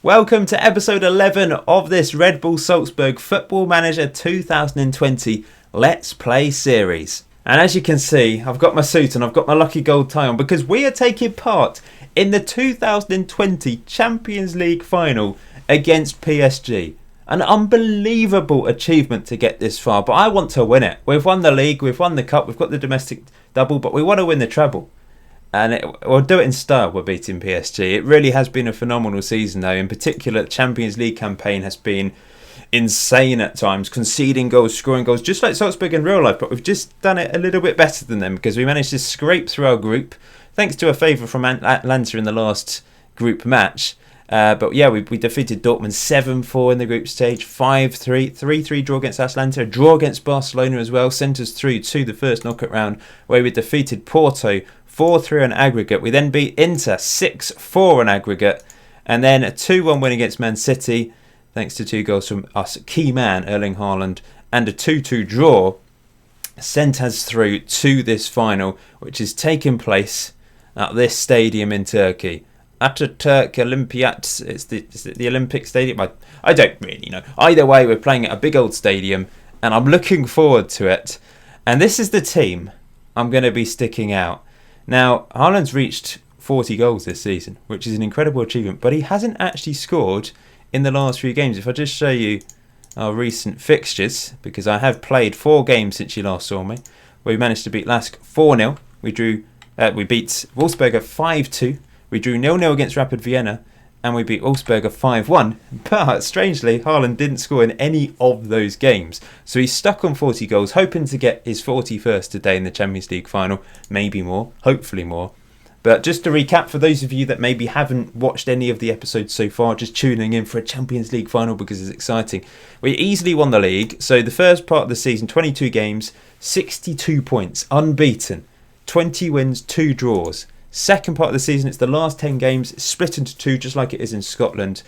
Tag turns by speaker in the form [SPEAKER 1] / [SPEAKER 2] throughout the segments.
[SPEAKER 1] Welcome to episode 11 of this Red Bull Salzburg Football Manager 2020 Let's Play series. And as you can see, I've got my suit and I've got my lucky gold tie on because we are taking part in the 2020 Champions League final against PSG. An unbelievable achievement to get this far, but I want to win it. We've won the league, we've won the cup, we've got the domestic double, but we want to win the treble. And we'll do it in style. We're beating PSG. It really has been a phenomenal season, though. In particular, the Champions League campaign has been insane at times, conceding goals, scoring goals, just like Salzburg in real life. But we've just done it a little bit better than them because we managed to scrape through our group, thanks to a favour from Atlanta in the last group match. But yeah, we defeated Dortmund 7-4 in the group stage, 5-3, 3-3 draw against Atalanta, a draw against Barcelona as well, sent us through to the first knockout round where we defeated Porto 4-3 on aggregate. We then beat Inter 6-4 on aggregate, and then a 2-1 win against Man City, thanks to 2 goals from us key man Erling Haaland, and a 2-2 draw sent us through to this final, which is taking place at this stadium in Turkey. Ataturk Olimpiyat, it's the Olympic Stadium. I don't really know. Either way, we're playing at a big old stadium, and I'm looking forward to it. And this is the team I'm going to be sticking out. Now, Haaland's reached 40 goals this season, which is an incredible achievement, but he hasn't actually scored in the last few games. If I just show you our recent fixtures, because I have played 4 games since you last saw me, where we managed to beat Lask 4-0. We beat Wolfsberger 5-2. We drew 0-0 against Rapid Vienna, and we beat Wolfsberger 5-1. But strangely, Haaland didn't score in any of those games. So he's stuck on 40 goals, hoping to get his 41st today in the Champions League final. Maybe more, hopefully more. But just to recap, for those of you that maybe haven't watched any of the episodes so far, just tuning in for a Champions League final because it's exciting. We easily won the league. So the first part of the season, 22 games, 62 points, unbeaten, 20 wins, 2 draws. Second part of the season, it's the last 10 games, split into 2, just like it is in Scotland,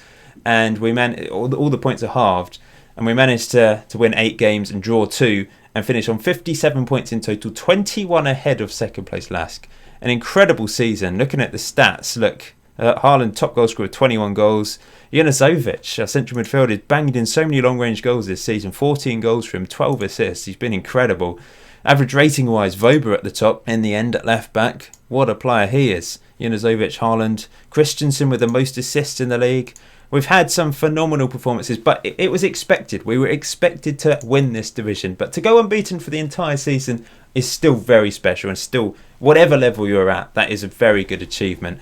[SPEAKER 1] and all the points are halved, and we managed to win 8 games and draw 2 and finish on 57 points in total, 21 ahead of second place Lask. An incredible season. Looking at the stats, look, Haaland top goal scorer, 21 goals. Junuzovic, our central midfielder, has banged in so many long range goals this season, 14 goals for him, 12 assists. He's been incredible. Average rating wise, Vober at the top in the end at left back. What a player he is. Junuzovic, Haaland, Christensen with the most assists in the league. We've had some phenomenal performances, but it was expected. We were expected to win this division, but to go unbeaten for the entire season is still very special, and still, whatever level you're at, that is a very good achievement.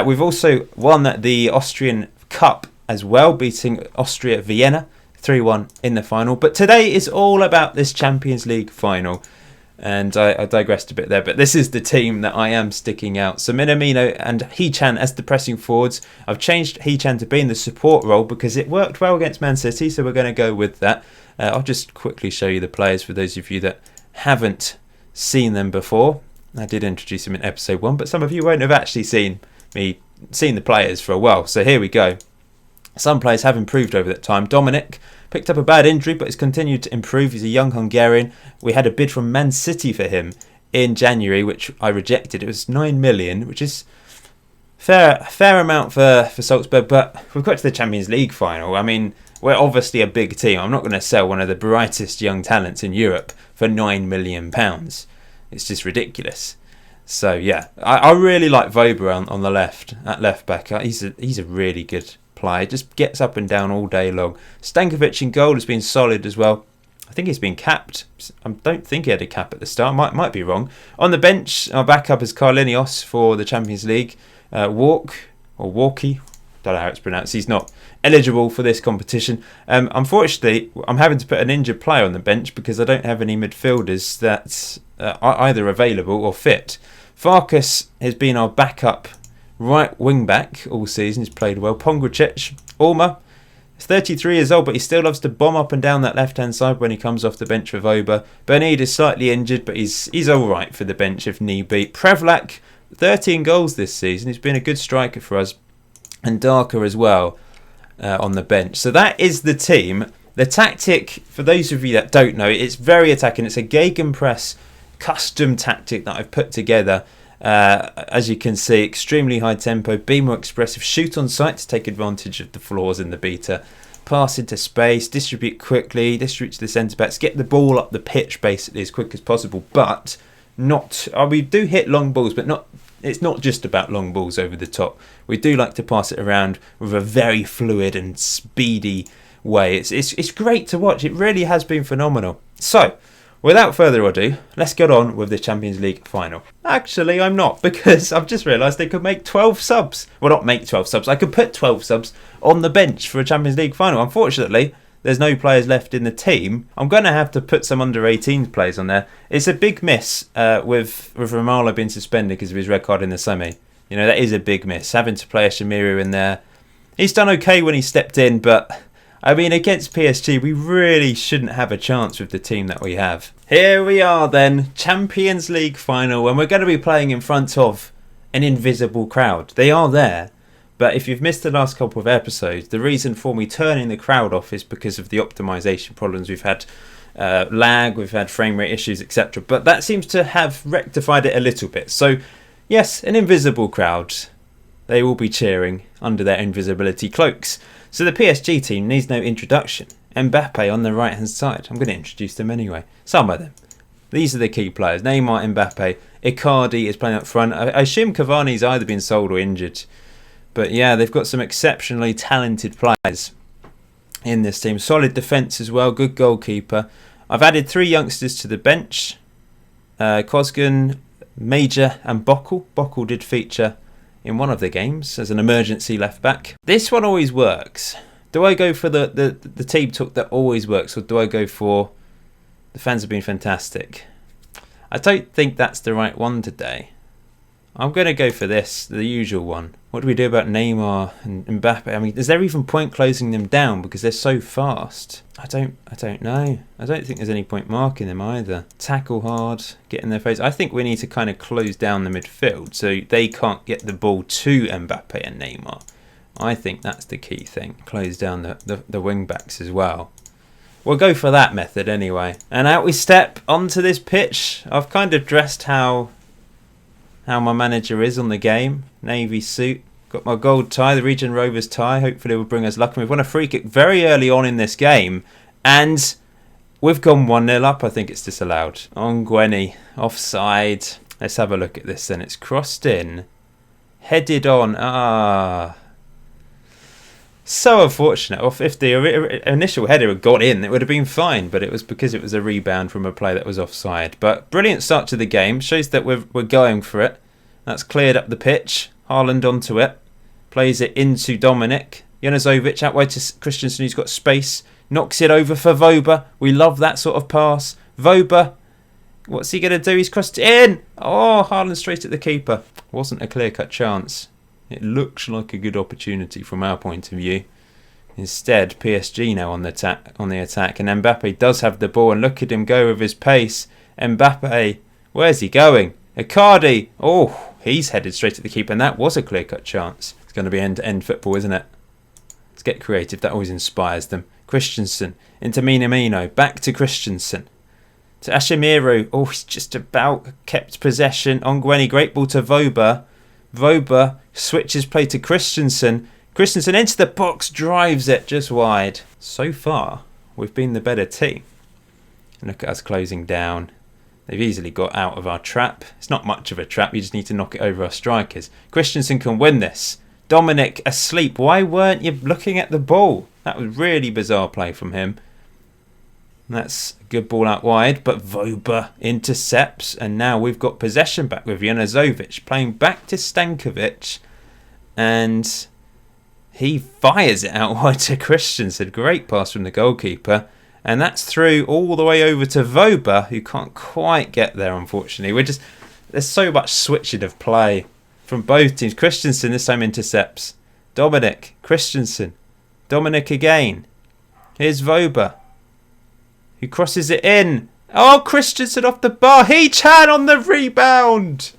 [SPEAKER 1] We've also won the Austrian Cup as well, beating Austria Vienna 3-1 in the final. But today is all about this Champions League final. And I digressed a bit there, but this is the team that I am sticking out. So Minamino and Hechan as the pressing forwards. I've changed Hechan to be in the support role because it worked well against Man City, so we're going to go with that. I'll just quickly show you the players for those of you that haven't seen them before. I did introduce them in episode 1, but some of you won't have actually seen the players for a while. So here we go. Some players have improved over that time. Dominic picked up a bad injury but has continued to improve. He's a young Hungarian. We had a bid from Man City for him in January, which I rejected. It was 9 million, which is fair amount for Salzburg, but we've got to the Champions League final. I mean, we're obviously a big team. I'm not going to sell one of the brightest young talents in Europe for £9 million. It's just ridiculous. So yeah, I really like Vober on the left, at left back. He's a really good player. Just gets up and down all day long. Stankovic in goal has been solid as well. I think he's been capped. I don't think he had a cap at the start. Might be wrong. On the bench, our backup is Carlinios for the Champions League. Walkie, don't know how it's pronounced. He's not eligible for this competition. Unfortunately, I'm having to put an injured player on the bench because I don't have any midfielders that are either available or fit. Farkas has been our backup right wing back all season. He's played well. Pongracic, Orma, he's 33 years old, but he still loves to bomb up and down that left hand side when he comes off the bench with Oba. Bernid is slightly injured, but he's all right for the bench if need be. Prevlak, 13 goals this season. He's been a good striker for us, and Darker as well on the bench. So that is the team. The tactic, for those of you that don't know, it's very attacking. It's a gegenpress custom tactic that I've put together As you can see, extremely high tempo, be more expressive, shoot on sight to take advantage of the flaws in the beta, pass into space, distribute quickly, distribute to the centre backs, get the ball up the pitch basically as quick as possible, but not. We do hit long balls, but not. It's not just about long balls over the top. We do like to pass it around with a very fluid and speedy way. It's great to watch. It really has been phenomenal. So, without further ado, let's get on with the Champions League final. Actually, I'm not, because I've just realised they could make 12 subs. Well, not make 12 subs. I could put 12 subs on the bench for a Champions League final. Unfortunately, there's no players left in the team. I'm going to have to put some under-18 players on there. It's a big miss with Romalo being suspended because of his red card in the semi. You know, that is a big miss. Having to play a Shamiru in there. He's done okay when he stepped in, but I mean, against PSG, we really shouldn't have a chance with the team that we have. Here we are then, Champions League final, and we're going to be playing in front of an invisible crowd. They are there. But if you've missed the last couple of episodes, the reason for me turning the crowd off is because of the optimization problems. We've had lag, we've had frame rate issues, etc. But that seems to have rectified it a little bit. So, yes, an invisible crowd. They will be cheering under their invisibility cloaks. So the PSG team needs no introduction. Mbappe on the right-hand side. I'm going to introduce them anyway. Some of them. These are the key players. Neymar, Mbappe. Icardi is playing up front. I assume Cavani's either been sold or injured. But yeah, they've got some exceptionally talented players in this team. Solid defence as well, good goalkeeper. I've added 3 youngsters to the bench. Kozgun, Major and Bockel. Bockel did feature in one of the games as an emergency left back. This one always works. Do I go for the team talk that always works, or do I go for the fans have been fantastic? I don't think that's the right one today. I'm going to go for this, the usual one. What do we do about Neymar and Mbappe? I mean, is there even point closing them down because they're so fast? I don't know. I don't think there's any point marking them either. Tackle hard, get in their face. I think we need to kind of close down the midfield so they can't get the ball to Mbappe and Neymar. I think that's the key thing. Close down the wing backs as well. We'll go for that method anyway. And out we step onto this pitch. I've kind of dressed how my manager is on the game. Navy suit. Got my gold tie, the Region Rovers tie. Hopefully it will bring us luck. And we've won a free kick very early on in this game. And we've gone 1-0 up. I think it's disallowed. Ongweni, offside. Let's have a look at this then. It's crossed in. Headed on. So unfortunate. If the initial header had got in, it would have been fine. But it was because it was a rebound from a play that was offside. But brilliant start to the game. Shows that we're going for it. That's cleared up the pitch. Haaland onto it. Plays it into Dominic. Janazovic out wide to Christensen, who's got space. Knocks it over for Voba. We love that sort of pass. Voba. What's he going to do? He's crossed it in. Oh, Haaland straight at the keeper. Wasn't a clear-cut chance. It looks like a good opportunity from our point of view. Instead, PSG now on the attack, and Mbappe does have the ball, and look at him go with his pace. Mbappe, where's he going? Icardi, oh, he's headed straight at the keeper, and that was a clear-cut chance. It's going to be end-to-end football, isn't it? Let's get creative. That always inspires them. Christensen into Minamino, back to Christensen. To Ashimiru, oh, he's just about kept possession. Ongweni, great ball to Voba. Voba switches play to Christensen. Christensen into the box, drives it just wide. So far, we've been the better team. And look at us closing down. They've easily got out of our trap. It's not much of a trap, you just need to knock it over our strikers. Christensen can win this. Dominic asleep. Why weren't you looking at the ball? That was really bizarre play from him. That's a good ball out wide, but Voba intercepts, and now we've got possession back with Janazovic playing back to Stankovic, and he fires it out wide to Christensen. Great pass from the goalkeeper, and that's through all the way over to Voba, who can't quite get there, unfortunately. There's so much switching of play from both teams. Christensen this time intercepts. Dominic, Christensen, Dominic again. Here's Voba, who crosses it in. Oh, Christensen off the bar. He-Chan on the rebound.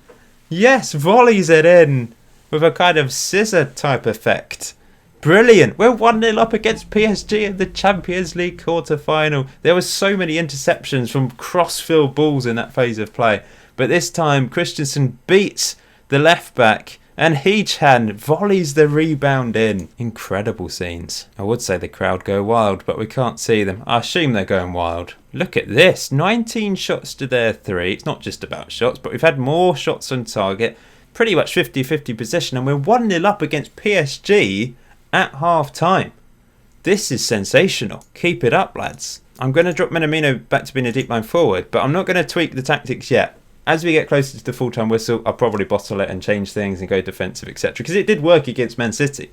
[SPEAKER 1] Yes, volleys it in with a kind of scissor type effect. Brilliant. We're 1-0 up against PSG in the Champions League quarter-final. There were so many interceptions from cross-field balls in that phase of play. But this time, Christensen beats the left back, and Hee-chan volleys the rebound in. Incredible scenes. I would say the crowd go wild, but we can't see them. I assume they're going wild. Look at this. 19 shots to their 3. It's not just about shots, but we've had more shots on target. Pretty much 50-50 possession, and we're 1-0 up against PSG at half-time. This is sensational. Keep it up, lads. I'm going to drop Minamino back to being a deep line forward, but I'm not going to tweak the tactics yet. As we get closer to the full-time whistle, I'll probably bottle it and change things and go defensive, etc. Because it did work against Man City.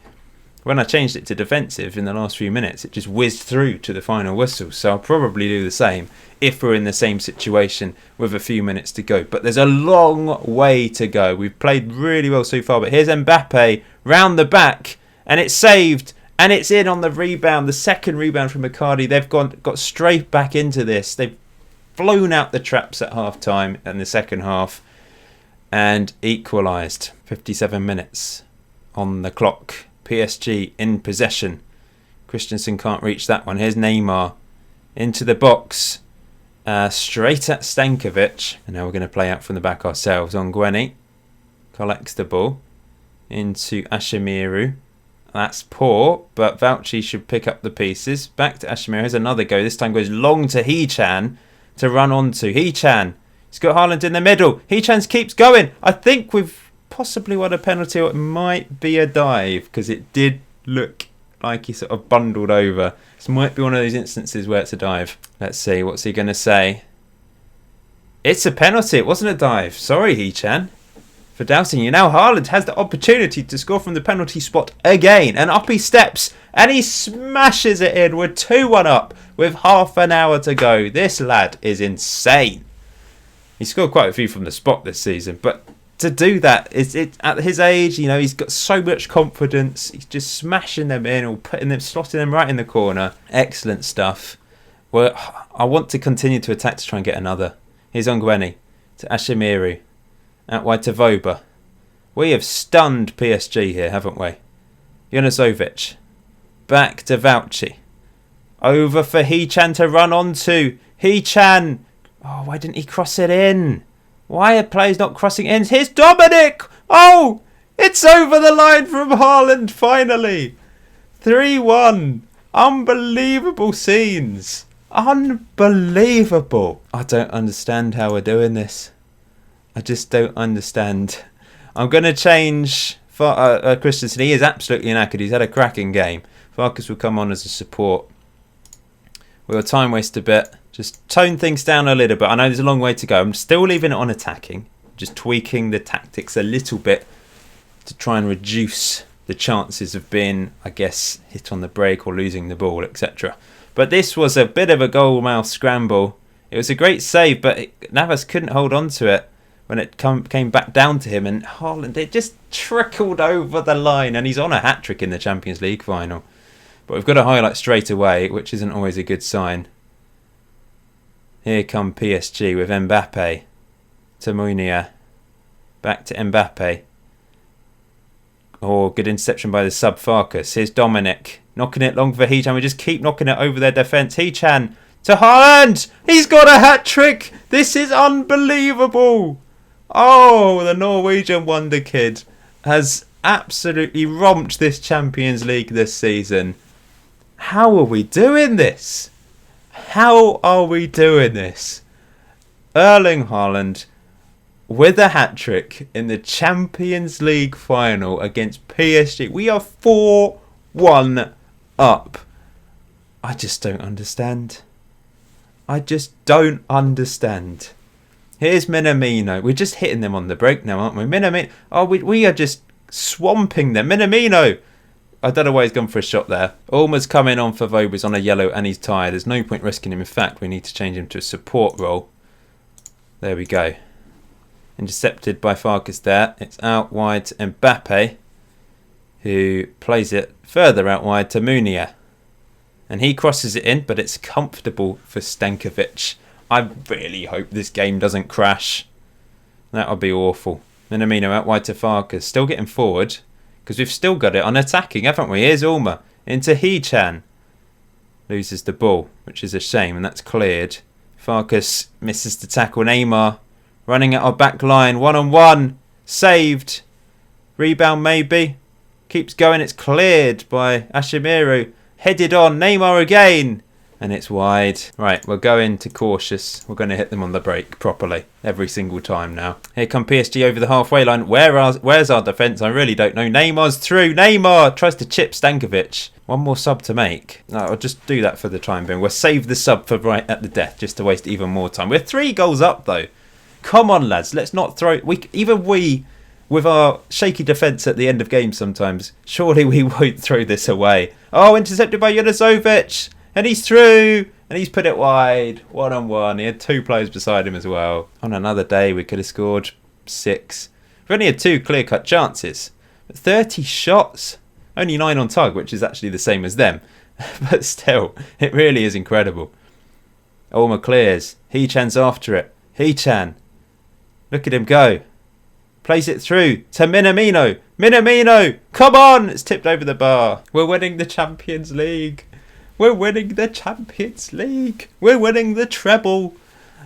[SPEAKER 1] When I changed it to defensive in the last few minutes, it just whizzed through to the final whistle. So I'll probably do the same if we're in the same situation with a few minutes to go. But there's a long way to go. We've played really well so far. But here's Mbappe round the back, and it's saved. And it's in on the rebound, the second rebound from Icardi. They've got straight back into this. They've flown out the traps at half-time in the second half and equalised. 57 minutes on the clock. PSG in possession. Christensen can't reach that one. Here's Neymar into the box. Straight at Stankovic. And now we're going to play out from the back ourselves. Ongwene collects the ball into Ashimiru. That's poor, but Vauci should pick up the pieces. Back to Ashimiru. Here's another go. This time goes long to Hee-chan to run onto. Hee-chan. He's got Haaland in the middle. Hee-chan keeps going. I think we've possibly won a penalty, or it might be a dive, because it did look like he sort of bundled over. This might be one of those instances where it's a dive. Let's see. What's he going to say? It's a penalty. It wasn't a dive. Sorry, Hee-chan, for doubting you. Now Haaland has the opportunity to score from the penalty spot again. And up he steps. And he smashes it in. We're 2-1 up with half an hour to go. This lad is insane. He scored quite a few from the spot this season. But to do that, at his age, you know, he's got so much confidence. He's just smashing them in or slotting them right in the corner. Excellent stuff. Well, I want to continue to attack to try and get another. Here's Ongwene to Ashimiru. Out wide to Voba. We have stunned PSG here, haven't we? Junuzovic. Back to Vauci. Over for Hee-chan to run onto. Hee-chan. Oh, why didn't he cross it in? Why are players not crossing in? Here's Dominic. Oh, it's over the line from Haaland, finally. 3-1. Unbelievable scenes. Unbelievable. I don't understand how we're doing this. I just don't understand. I'm going to change for Christensen. He is absolutely knackered. He's had a cracking game. Farkas will come on as a support. We'll time waste a bit. Just tone things down a little bit. I know there's a long way to go. I'm still leaving it on attacking. Just tweaking the tactics a little bit to try and reduce the chances of being, I guess, hit on the break or losing the ball, etc. But this was a bit of a goal-mouth scramble. It was a great save, but Navas couldn't hold on to it when it came back down to him. And Haaland, it just trickled over the line. And he's on a hat-trick in the Champions League final. But we've got to highlight straight away, which isn't always a good sign. Here come PSG with Mbappe to Munia. Back to Mbappe. Oh, good interception by the sub Farkas. Here's Dominic. Knocking it long for Hee-chan. We just keep knocking it over their defence. Hee-chan to Haaland. He's got a hat-trick. This is unbelievable. Oh, the Norwegian wonder kid has absolutely romped this Champions League this season. How are we doing this? How are we doing this? Erling Haaland with a hat-trick in the Champions League final against PSG. We are 4-1 up. I just don't understand. I just don't understand. Here's Minamino. We're just hitting them on the break now, aren't we? Minamino. Oh, we are just swamping them. Minamino. I don't know why he's gone for a shot there. Ulmer's coming on for Vobers on a yellow and he's tired. There's no point risking him. In fact, we need to change him to a support role. There we go. Intercepted by Farkas there. It's out wide to Mbappe, who plays it further out wide to Munia. And he crosses it in, but it's comfortable for Stankovic. I really hope this game doesn't crash. That would be awful. Minamino out wide to Farkas. Still getting forward, because we've still got it on attacking, haven't we? Here's Ulmer into Hee-chan. Loses the ball, which is a shame, and that's cleared. Farkas misses to tackle Neymar. Running at our back line, 1-on-1. Saved. Rebound maybe. Keeps going. It's cleared by Ashimiru. Headed on. Neymar again. And it's wide. Right, we're going to cautious. We're going to hit them on the break properly every single time now. Here come PSG over the halfway line. Where's our defence? I really don't know. Neymar's through. Neymar tries to chip Stankovic. One more sub to make. No, I'll just do that for the time being. We'll save the sub for right at the death just to waste even more time. We're 3 goals up though. Come on, lads. Let's not throw... Even we, with our shaky defence at the end of games sometimes, surely we won't throw this away. Oh, intercepted by Junuzovic. And he's through. And he's put it wide. 1-on-1. He had 2 players beside him as well. On another day, we could have scored 6. We've only had 2 clear-cut chances. But 30 shots. Only 9 on target, which is actually the same as them. But still, it really is incredible. Olma clears. Hee-chan's after it. Hee-chan. Look at him go. Plays it through to Minamino. Minamino! Come on! It's tipped over the bar. We're winning the Champions League. We're winning the Champions League. We're winning the treble.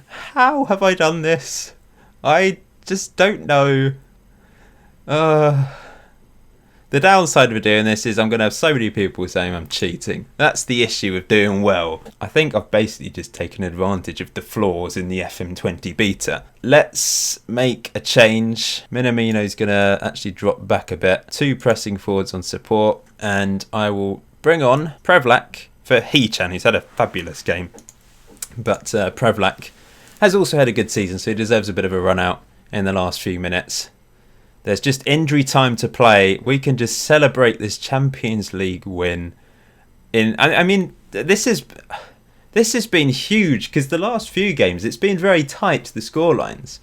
[SPEAKER 1] How have I done this? I just don't know. The downside of doing this is I'm going to have so many people saying I'm cheating. That's the issue with doing well. I think I've basically just taken advantage of the flaws in the FM20 beta. Let's make a change. Minamino's going to actually drop back a bit. 2 pressing forwards on support. And I will bring on Prevlak for Hee-chan, who's had a fabulous game. But Prevlak has also had a good season, so he deserves a bit of a run out in the last few minutes. There's just injury time to play. We can just celebrate this Champions League win. I mean, this has been huge because the last few games it's been very tight, the scorelines.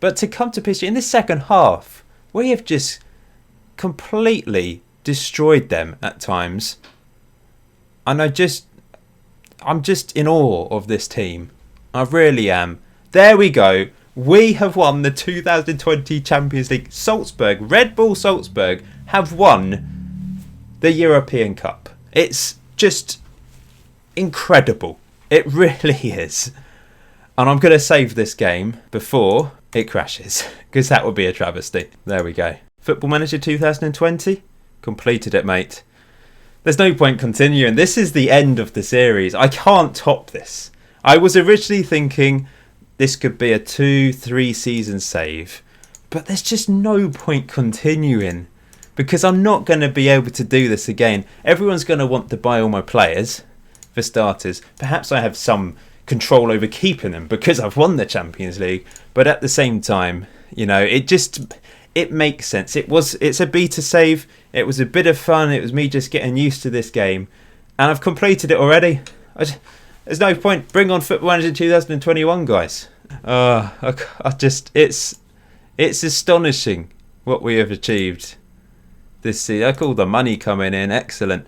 [SPEAKER 1] But to come to PSG in the second half, we have just completely destroyed them at times. And I'm just in awe of this team. I really am. There we go. We have won the 2020 Champions League. Salzburg, Red Bull Salzburg, have won the European Cup. It's just incredible. It really is. And I'm going to save this game before it crashes, because that would be a travesty. There we go. Football Manager 2020. Completed it, mate. There's no point continuing. This is the end of the series. I can't top this. I was originally thinking this could be a 2-3 season save, but there's just no point continuing because I'm not going to be able to do this again. Everyone's going to want to buy all my players, for starters. Perhaps I have some control over keeping them because I've won the Champions League, but at the same time, you know, it makes sense. It's a beta save. It was a bit of fun. It was me just getting used to this game, and I've completed it already. There's no point. Bring on Football Manager 2021, guys. It's astonishing what we have achieved this season. Look, all the money coming in. Excellent.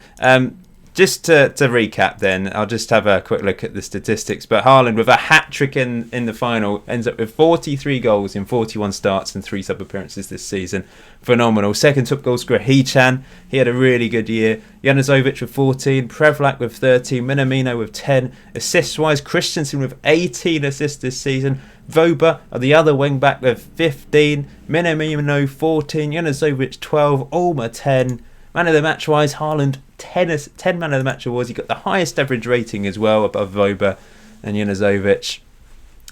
[SPEAKER 1] Just to recap then, I'll just have a quick look at the statistics. But Haaland, with a hat-trick in the final, ends up with 43 goals in 41 starts and 3 sub-appearances this season. Phenomenal. Second top goal scorer, Hee-chan. He had a really good year. Junuzovic with 14. Prevlak with 13. Minamino with 10. Assists-wise, Christensen with 18 assists this season. Voba, the other wing-back, with 15. Minamino, 14. Junuzovic, 12. Olma, 10. Man of the match wise, Haaland 10 man of the match awards. He got the highest average rating as well, above Voba and Junuzovic.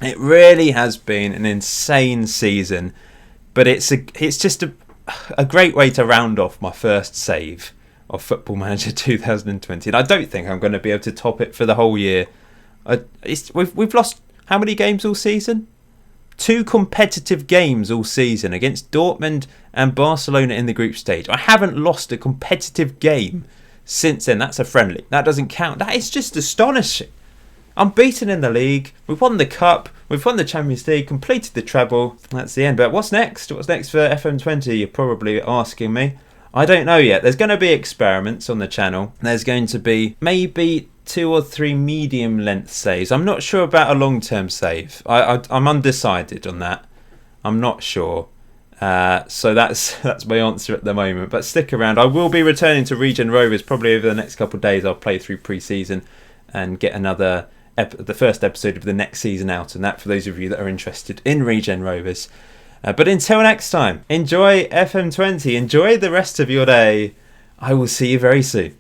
[SPEAKER 1] It really has been an insane season, but it's just a great way to round off my first save of Football Manager 2020. And I don't think I'm going to be able to top it for the whole year. We've lost how many games all season? 2 competitive games all season against Dortmund and Barcelona in the group stage. I haven't lost a competitive game since then. That's a friendly. That doesn't count. That is just astonishing. Unbeaten in the league. We've won the cup. We've won the Champions League. Completed the treble. That's the end. But what's next? What's next for FM20? You're probably asking me. I don't know yet. There's going to be experiments on the channel. There's going to be maybe 2 or 3 medium length saves. I'm not sure about a long-term save. I'm undecided on that. I'm not sure. So that's my answer at the moment. But stick around. I will be returning to Regen Rovers probably over the next couple of days. I'll play through pre-season and get the first episode of the next season out. And that for those of you that are interested in Regen Rovers. But until next time, enjoy FM20, enjoy the rest of your day. I will see you very soon.